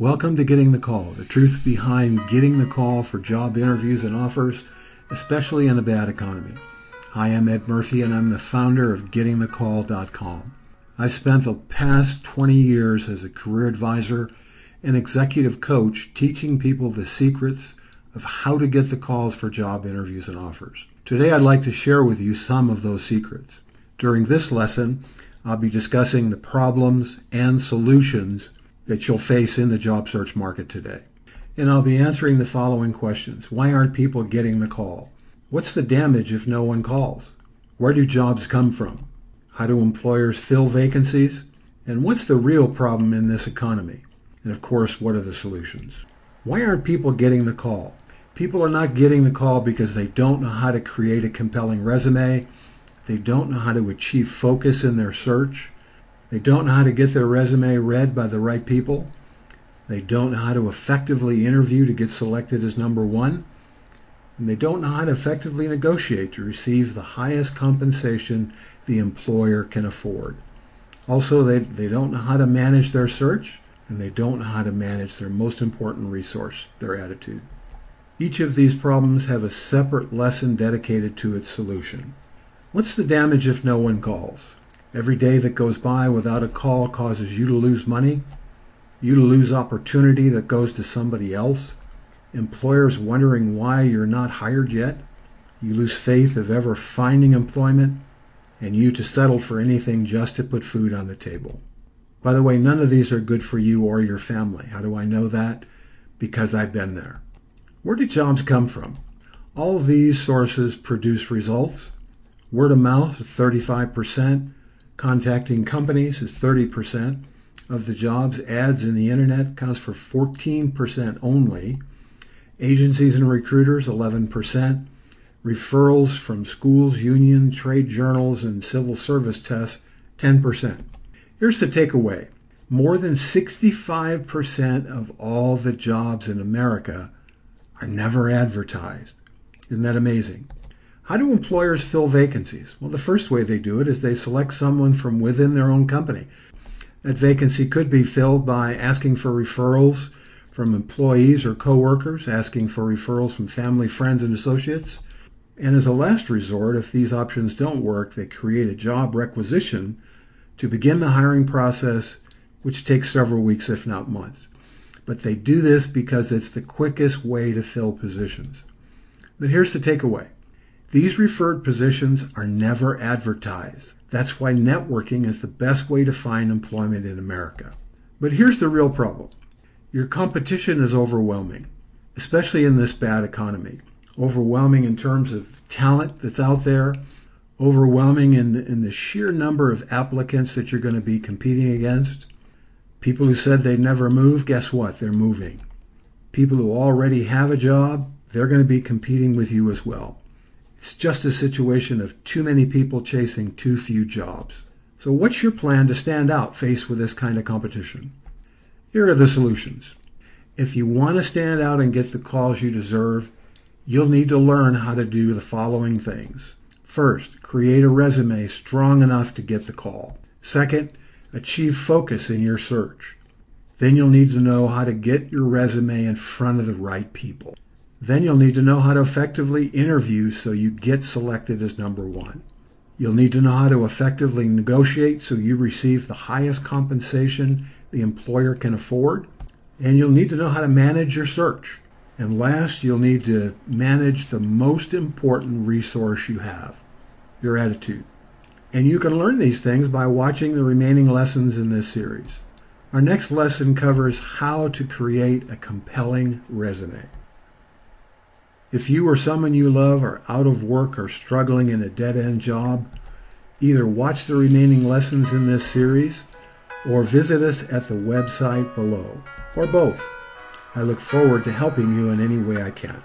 Welcome to Getting the Call, the truth behind getting the call for job interviews and offers, especially in a bad economy. Hi, I'm Ed Murphy, and I'm the founder of GettingTheCall.com. I've spent the past 20 years as a career advisor and executive coach teaching people the secrets of how to get the calls for job interviews and offers. Today, I'd like to share with you some of those secrets. During this lesson, I'll be discussing the problems and solutions that you'll face in the job search market today. And I'll be answering the following questions. Why aren't people getting the call? What's the damage if no one calls? Where do jobs come from? How do employers fill vacancies? And what's the real problem in this economy? And of course, what are the solutions? Why aren't people getting the call? People are not getting the call because they don't know how to create a compelling resume. They don't know how to achieve focus in their search. They don't know how to get their resume read by the right people. They don't know how to effectively interview to get selected as number one. And they don't know how to effectively negotiate to receive the highest compensation the employer can afford. Also, they don't know how to manage their search, and they don't know how to manage their most important resource, their attitude. Each of these problems have a separate lesson dedicated to its solution. What's the damage if no one calls? Every day that goes by without a call causes you to lose money, you to lose opportunity that goes to somebody else, employers wondering why you're not hired yet, you lose faith of ever finding employment, and you to settle for anything just to put food on the table. By the way, none of these are good for you or your family. How do I know that? Because I've been there. Where do jobs come from? All of these sources produce results. Word of mouth is 35%. Contacting companies is 30% of the jobs. Ads in the internet accounts for 14% only. Agencies and recruiters, 11%. Referrals from schools, unions, trade journals, and civil service tests, 10%. Here's the takeaway. More than 65% of all the jobs in America are never advertised. Isn't that amazing? How do employers fill vacancies? Well, the first way they do it is they select someone from within their own company. That vacancy could be filled by asking for referrals from employees or coworkers, asking for referrals from family, friends, and associates. And as a last resort, if these options don't work, they create a job requisition to begin the hiring process, which takes several weeks, if not months. But they do this because it's the quickest way to fill positions. But here's the takeaway. These referred positions are never advertised. That's why networking is the best way to find employment in America. But here's the real problem. Your competition is overwhelming, especially in this bad economy. Overwhelming in terms of talent that's out there, overwhelming in the sheer number of applicants that you're going to be competing against. People who said they'd never move, guess what? They're moving. People who already have a job, they're going to be competing with you as well. It's just a situation of too many people chasing too few jobs. So what's your plan to stand out faced with this kind of competition? Here are the solutions. If you want to stand out and get the calls you deserve, you'll need to learn how to do the following things. First, create a resume strong enough to get the call. Second, achieve focus in your search. Then you'll need to know how to get your resume in front of the right people. Then you'll need to know how to effectively interview so you get selected as number one. You'll need to know how to effectively negotiate so you receive the highest compensation the employer can afford. And you'll need to know how to manage your search. And last, you'll need to manage the most important resource you have, your attitude. And you can learn these things by watching the remaining lessons in this series. Our next lesson covers how to create a compelling resume. If you or someone you love are out of work or struggling in a dead-end job, either watch the remaining lessons in this series or visit us at the website below, or both. I look forward to helping you in any way I can.